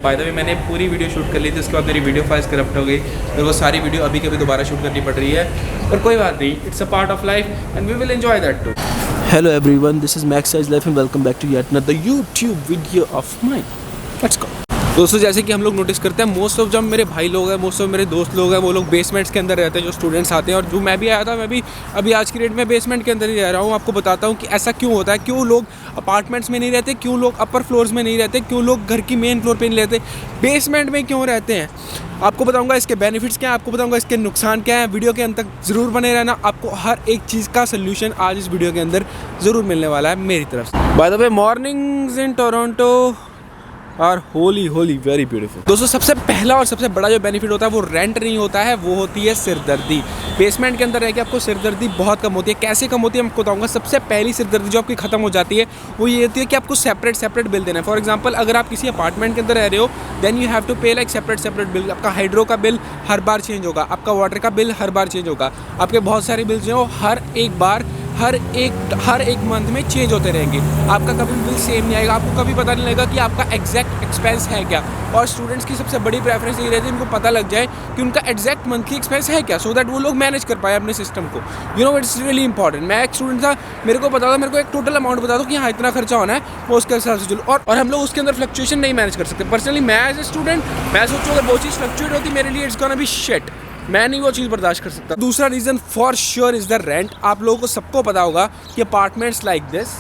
Bye the वे मैंने पूरी video shoot कर ली थी, उसके बाद मेरी वीडियो फाइल्स करप्ट हो गई। मेरे को सारी वीडियो अभी कभी दोबारा शूट करनी पड़ रही है, पर कोई बात नहीं, it's a part of life and we will enjoy that too. Hello everyone, this is Max Size Life and welcome back to yet another YouTube video of mine. Let's go. दोस्तों, जैसे कि हम लोग नोटिस करते हैं, most of जब मेरे भाई लोग हैं, मोस्ट ऑफ मेरे दोस्त लोग हैं, वो लोग बेसमेंट्स के अंदर रहते हैं, जो स्टूडेंट्स आते हैं। और जो मैं भी आया था, मैं भी अभी आज की डेट में बेसमेंट के अंदर ही रह रहा हूँ। आपको बताता हूँ कि ऐसा क्यों होता है, क्यों लोग अपार्टमेंट्स में नहीं रहते, क्यों लोग अपर फ्लोर्स में नहीं रहते, क्यों लोग घर की मेन फ्लोर पे नहीं रहते, बेसमेंट में क्यों रहते हैं। आपको बताऊंगा इसके बेनिफिट्स क्या हैं, आपको बताऊंगा इसके नुकसान क्या हैं। वीडियो के अंत तक ज़रूर बने रहना, आपको हर एक चीज़ का सोल्यूशन आज इस वीडियो के अंदर ज़रूर मिलने वाला है मेरी तरफ से। By the way, mornings in Toronto are wholly very beautiful. दोस्तों, सबसे पहला और सबसे बड़ा जो बेनिफिट होता है वो रेंट नहीं होता है, वो होती है सिरदर्दी। बेसमेंट के अंदर रह के आपको सिरदर्दी बहुत कम होती है। कैसे कम होती है मैं आपको बताऊंगा। सबसे पहली सिरदर्दी जो आपकी खत्म हो जाती है वो ये होती है कि आपको सेपरेट बिल देना है। फॉर एग्जांपल, अगर आप किसी अपार्टमेंट के अंदर रह रहे हो, देन यू हैव टू पे लाइक सेपरेट बिल। आपका हाइड्रो का बिल हर बार चेंज होगा, आपका वाटर का बिल हर बार चेंज होगा, आपके बहुत सारे बिल्स जो हर एक मंथ में चेंज होते रहेंगे। आपका कभी बिल सेम नहीं आएगा, आपको कभी पता नहीं लगेगा कि आपका एग्जैक्ट एक्सपेंस है क्या। और स्टूडेंट्स की सबसे बड़ी प्रेफरेंस ये रहती है उनको पता लग जाए कि उनका एग्जैक्ट मंथली एक्सपेंस है क्या, सो दैट वो लोग मैनेज कर पाए अपने सिस्टम को। You know, it's really important. मैं एक स्टूडेंट था, मेरे को पता था, मेरे को एक टोटल अमाउंट बता दो कि हाँ इतना खर्चा होना है, वो उसके हिसाब से चलो। और हम लोग उसके अंदर फ्लक्चुएशन नहीं मैनेज कर सकते। पर्सनली मैं एज ए स्टूडेंट मैं सोचूँ अगर वो चीज़ फ्लक्चुएट होती मेरे लिए, इट्स गोना बी शिट। मैं नहीं वो चीज़ बर्दाश्त कर सकता। दूसरा reason for sure is the rent. आप लोगों को सबको पता होगा कि apartments like this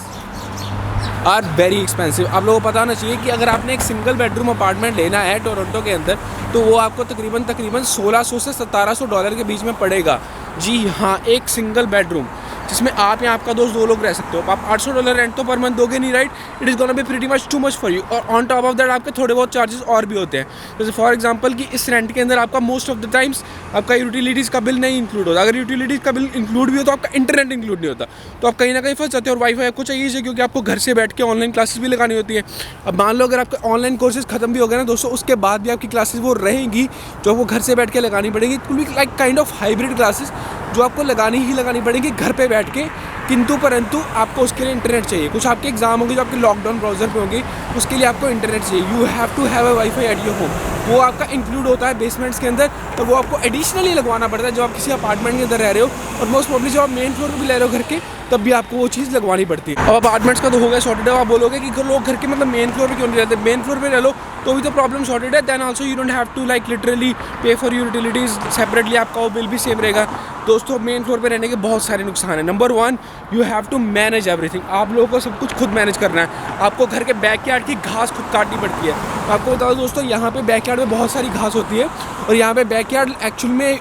are very expensive. आप लोगों को पता होना चाहिए कि अगर आपने एक सिंगल बेडरूम अपार्टमेंट लेना है टोरंटो के अंदर, तो वो आपको तकरीबन $1600 से $1700 के बीच में पड़ेगा। जी हाँ, एक सिंगल बेडरूम जिसमें आप या आपका दोस्त 2 लोग रह सकते हो। आप $800 रेंट तो पर मंथ दोगे नहीं, right. It is gonna be pretty much too much for you. और ऑन टॉप ऑफ दैट आपके थोड़े बहुत चार्जेस और भी होते हैं। जैसे फॉर एग्जांपल कि इस रेंट के अंदर आपका मोस्ट ऑफ द टाइम्स आपका यूटिलिटीज़ का बिल नहीं इंक्लूड होता। अगर यूटिलिटीज़ का बिल इंक्लूड भी हो तो आपका इंटरनेट इंक्लूड नहीं होता, तो आप कहीं ना कहीं फंस जाते हो। और वाईफाई आपको चाहिए क्योंकि आपको घर से बैठ के ऑनलाइन क्लासेस भी लगानी होती है। अब मान लो अगर आपके ऑनलाइन कोर्सेज खत्म भी हो गए ना दोस्तों, उसके बाद भी आपकी क्लासेस वो रहेंगी जो आपको घर से बैठ के लगानी पड़ेगी। It will be like kind of hybrid classes जो आपको लगानी ही लगानी पड़ेगी घर पे बैठ के, किंतु परंतु आपको उसके लिए इंटरनेट चाहिए। कुछ आपके एग्जाम होंगे जो आपके लॉकडाउन ब्राउजर पे होंगे, उसके लिए आपको इंटरनेट चाहिए। You have to have a wifi at your home. वो आपका इंक्लूड होता है बेसमेंट्स के अंदर, और वो आपको एडिशनली लगवाना पड़ता है जब आप किसी अपार्टमेंट के अंदर रह रहे हो। और मोस्ट प्रॉब्ली जब आप मेन फ्लोर पर भी ले रहे हो घर के, तब भी आपको वो चीज़ लगवानी पड़ती है। अब अपार्टमेंट्स का तो हो गया सॉर्टेड। आप बोलोगे कि लोग घर के मतलब मेन फ्लोर पे क्यों नहीं रहते, मेन फ्लोर पे रह लो तो भी तो प्रॉब्लम सॉर्टेड है। Then also you don't have to like literally pay for utilities separately, आपका वो बिल भी सेम रहेगा। दोस्तों, मेन फ्लोर पे रहने के बहुत सारे नुकसान हैं। Number 1, you have to manage everything. आप लोगों को सब कुछ खुद मैनेज करना है। आपको घर के बैकयार्ड की घास खुद काटनी पड़ती है। आपको बताओ दोस्तों, यहाँ पे बैकयार्ड में बहुत सारी घास होती है, और यहाँ पे बैकयार्ड एक्चुअल में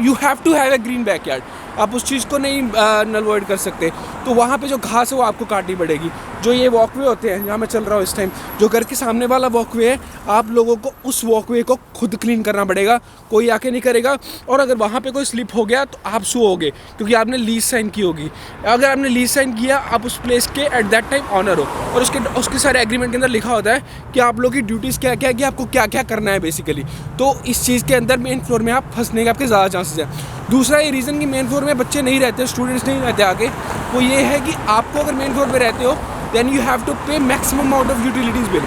you have to have a green backyard. आप उस चीज़ को नहीं अवॉइड कर सकते, तो वहाँ पे जो घास है वो आपको काटनी पड़ेगी। जो ये वॉकवे होते हैं जहाँ मैं चल रहा हूँ इस टाइम, जो घर के सामने वाला वॉकवे है, आप लोगों को उस वॉकवे को खुद क्लीन करना पड़ेगा, कोई आके नहीं करेगा। और अगर वहाँ पे कोई स्लिप हो गया तो आप सुओगे, क्योंकि आपने लीज साइन की होगी। अगर आपने लीज साइन किया, आप उस प्लेस के एट दैट टाइम ऑनर हो, और उसके सारे एग्रीमेंट के अंदर लिखा होता है कि आप लोगों की ड्यूटीज़ क्या क्या है, कि आपको क्या क्या करना है बेसिकली। तो इस चीज़ के अंदर मेन फ्लोर में आप फंसने के आपके ज़्यादा चांसेस हैं। दूसरा ये रीज़न कि मेन फ्लोर में बच्चे नहीं रहते, स्टूडेंट्स नहीं रहते आगे, वो ये है कि आपको अगर मेन फ्लोर पे रहते हो, देन यू हैव टू पे maximum amount of utilities bill.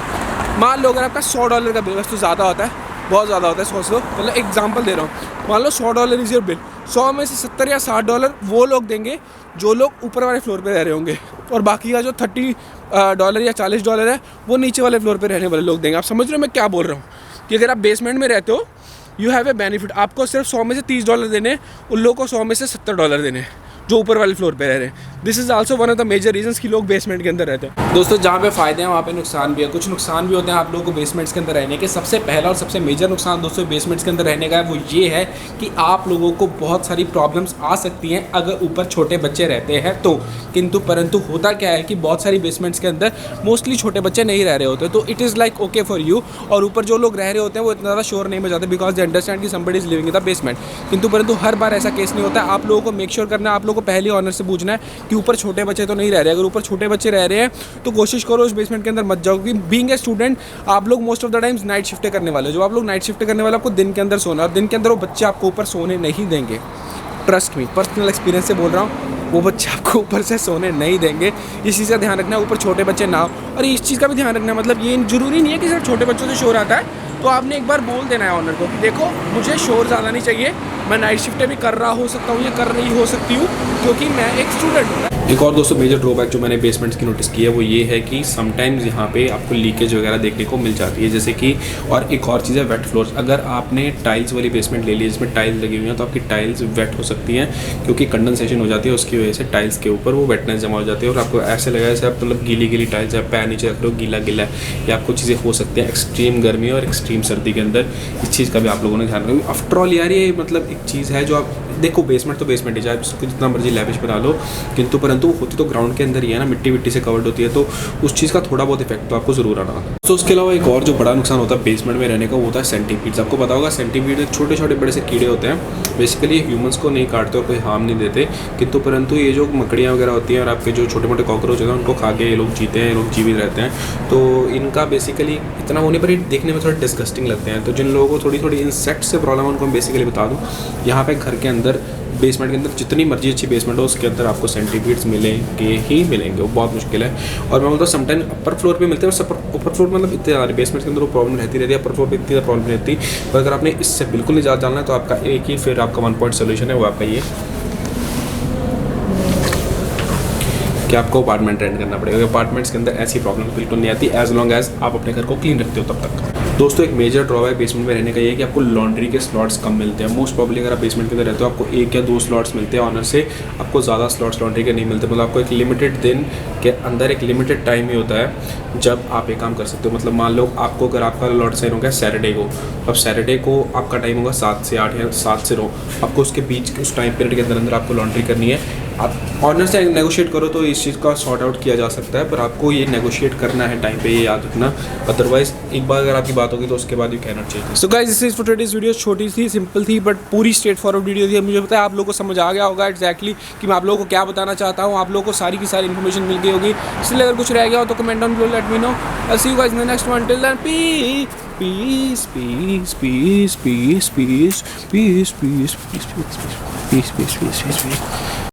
मान लो अगर आपका $100 का बिल, बस तो ज़्यादा होता है, बहुत ज़्यादा होता है, सोच लो, मतलब एग्जांपल दे रहा हूँ। मान लो $100 इज़ योर बिल, 100 में से 70 या $60 वो लोग देंगे जो लोग ऊपर वाले फ्लोर पे रह रहे होंगे, और बाकी का जो $30 या $40 है वो नीचे वाले फ्लोर पे रहने वाले लोग देंगे। आप समझ रहे हो मैं क्या बोल रहा हूँ, कि अगर आप बेसमेंट में रहते हो, यू हैव ए बेनिफिट। आपको सिर्फ 100 में से $30 देने, उन लोगों को 100 में से $70 देने जो ऊपर वाले फ्लोर पे रह रहे हैं। This is also one of the major reasons कि लोग बेसमेंट के अंदर रहते हैं। दोस्तों, जहाँ पे फ़ायदे हैं वहाँ पे नुकसान भी है। कुछ नुकसान भी होते हैं आप लोगों को बेसमेंट्स के अंदर रहने के। सबसे पहला और सबसे मेजर नुकसान दोस्तों बेसमेंट्स के अंदर रहने का है, वो ये है कि आप लोगों को बहुत सारी प्रॉब्लम्स आ सकती हैं अगर ऊपर छोटे बच्चे रहते हैं तो। किंतु परंतु होता क्या है कि बहुत सारी बेसमेंट्स के अंदर मोस्टली छोटे बच्चे नहीं रह रहे होते, तो it is like okay for you. और ऊपर जो लोग रह रहे होते हैं वो इतना ज़्यादा श्योर नहीं बजाते, बिकॉज दे अंडरस्टैंड कि somebody is living in the basement. किंतु परंतु हर बार ऐसा केस नहीं होता है। आप लोगों को मेक श्योर करना है, आप लोगों को पहले ऑनर से पूछना है कि ऊपर छोटे बच्चे तो नहीं रह रहे। अगर ऊपर छोटे बच्चे रह रहे हैं तो कोशिश करो उस बेसमेंट के अंदर मत जाओ, क्योंकि बीइंग ए स्टूडेंट आप लोग most of the times night shift करने वाले हो। जो आप लोग नाइट शिफ्ट करने वाले, आपको दिन के अंदर सोना, और दिन के अंदर वो बच्चे आपको ऊपर सोने नहीं देंगे। ट्रस्ट मी, पर्सनल एक्सपीरियंस से बोल रहा हूँ, वो बच्चे आपको ऊपर से सोने नहीं देंगे। इस चीज़ का ध्यान रखना, ऊपर छोटे बच्चे ना हो। और इस चीज़ का भी ध्यान रखना, मतलब ये ज़रूरी नहीं है कि सिर्फ छोटे बच्चों से शोर आता है, तो आपने एक बार बोल देना है ऑनर को कि देखो मुझे शोर ज़्यादा नहीं चाहिए, मैं नाइट शिफ्टें भी कर रहा हो सकता हूँ या कर रही हो सकती हूँ क्योंकि मैं एक स्टूडेंट हूँ। एक और दोस्तों मेजर ड्रॉबैक जो मैंने बेसमेंट्स की नोटिस की है वो ये है कि समटाइम्स यहाँ पे आपको लीकेज वगैरह देखने को मिल जाती है, जैसे कि और एक और चीज़ है वेट फ्लोर्स। अगर आपने टाइल्स वाली बेसमेंट ले ली जिसमें टाइल्स लगी हुई हैं तो आपकी टाइल्स वेट हो सकती हैं क्योंकि कंडेंसेशन हो जाती है, उसकी वजह से टाइल्स के ऊपर वो वेटनेस जमा हो जाती है और आपको ऐसे लगा जैसे आप मतलब गीली गीली टाइल्स है, पैर नीचे रख लो गीला गीला है, या आपको चीज़ें हो सकती हैं एक्सट्रीम गर्मी और एक्सट्रीम सर्दी के अंदर। इस चीज़ का भी आप लोगों ने ध्यान रखना। आफ्टर ऑल यार ये मतलब एक चीज़ है जो आप देखो, बेसमेंट तो बेसमेंट ही, चाहे उसको जितना मर्जी लैविश बना लो, किंतु परंतु होती तो ग्राउंड के अंदर ही है ना, मिट्टी मिट्टी से कवर्ड होती है, तो उस चीज़ का थोड़ा बहुत इफेक्ट तो आपको ज़रूर आना। तो उसके अलावा एक और जो बड़ा नुकसान होता है बेसमेंट में रहने का वो होता है सेंटीपीड्स। आपको पता होगा सेंटीपीड छोटे छोटे बड़े से कीड़े होते हैं, बेसिकली ह्यूमंस को नहीं काटते और कोई हार्म नहीं देते, किंतु परंतु ये जो मकड़ियाँ वगैरह होती हैं और आपके जो छोटे मोटे कॉकरोच होते हैं उनको खा के ये लोग जीते हैं, ये लोग जीवित रहते हैं। तो इनका बेसिकली इतना होने पर ये देखने में थोड़ा डिस्गस्टिंग लगते हैं। तो जिन लोगों को थोड़ी थोड़ी इंसेक्ट से प्रॉब्लम है उनको मैं बेसिकली बता दूँ, यहाँ पे घर के अंदर बेसमेंट के अंदर जितनी मर्जी अच्छी बेसमेंट हो उसके अंदर आपको सेंटीपीड्स मिलेंगे ही मिलेंगे, वो बहुत मुश्किल है। और मैं बोलता हूँ समटाइम अपर फ्लोर पे मिलते हैं और अपर फ्लोर मतलब इतने ज़्यादा बेसमेंट के अंदर वो प्रॉब्लम रहती है, अपर फ्लोर पे इतनी ज़्यादा प्रॉब्लम रहती है। पर अगर आपने इससे बिल्कुल नहीं ज़्यादा जानना है तो आपका एक ही फिर आपका 1 पॉइंट सोल्यूशन है, वो आपका ये कि आपको अपार्टमेंट रेंट करना पड़ेगा। अपार्टमेंट्स के अंदर ऐसी प्रॉब्लम बिल्कुल नहीं आती एज लॉन्ग एज आप अपने घर को क्लीन रखते हो तब तक। दोस्तों एक मेजर ड्रॉबैक बेसमेंट में रहने का ये है कि आपको लॉन्ड्री के स्लॉट्स कम मिलते हैं। मोस्ट प्रॉब्ली अगर आप बेसमेंट के अंदर रहते हो आपको 1 या 2 स्लॉट्स मिलते हैं ऑनर से, आपको ज़्यादा स्लॉट्स लॉन्ड्री के नहीं मिलते। मतलब आपको एक लिमिटेड दिन के अंदर एक लिमिटेड टाइम ही होता है जब आप ये काम कर सकते हो। मतलब मान लो आपको अगर आपका लॉट साइन हो गया सैटरडे को, अब सैटरडे को आपका टाइम होगा 7 से 8 या 7 से 9, आपको उसके बीच उस टाइम पीरियड के अंदर अंदर आपको लॉन्ड्री करनी है। आप ऑनर से नेगोशिएट करो तो इस चीज़ का सॉर्ट आउट किया जा सकता है, पर आपको ये नेगोशिएट करना है टाइम पे, ये याद रखना। अदरवाइज एक बार अगर आपकी बात होगी तो उसके बाद you can not change. So guys this is for today's video. छोटी थी, सिंपल थी, बट पूरी स्ट्रेट फॉरवर्ड वीडियो थी। मुझे पता है आप लोगों को समझ आ गया होगा एग्जैक्टली कि मैं आप लोगों को क्या बताना चाहता हूँ, आप लोगों को सारी की सारी इन्फॉर्मेशन मिल गई होगी। इसलिए अगर कुछ रह गया हो तो comment on below, let me know. I see you guys in the next one. Till then peace peace peace peace peace peace peace peace peace peace peace peace peace peace peace peace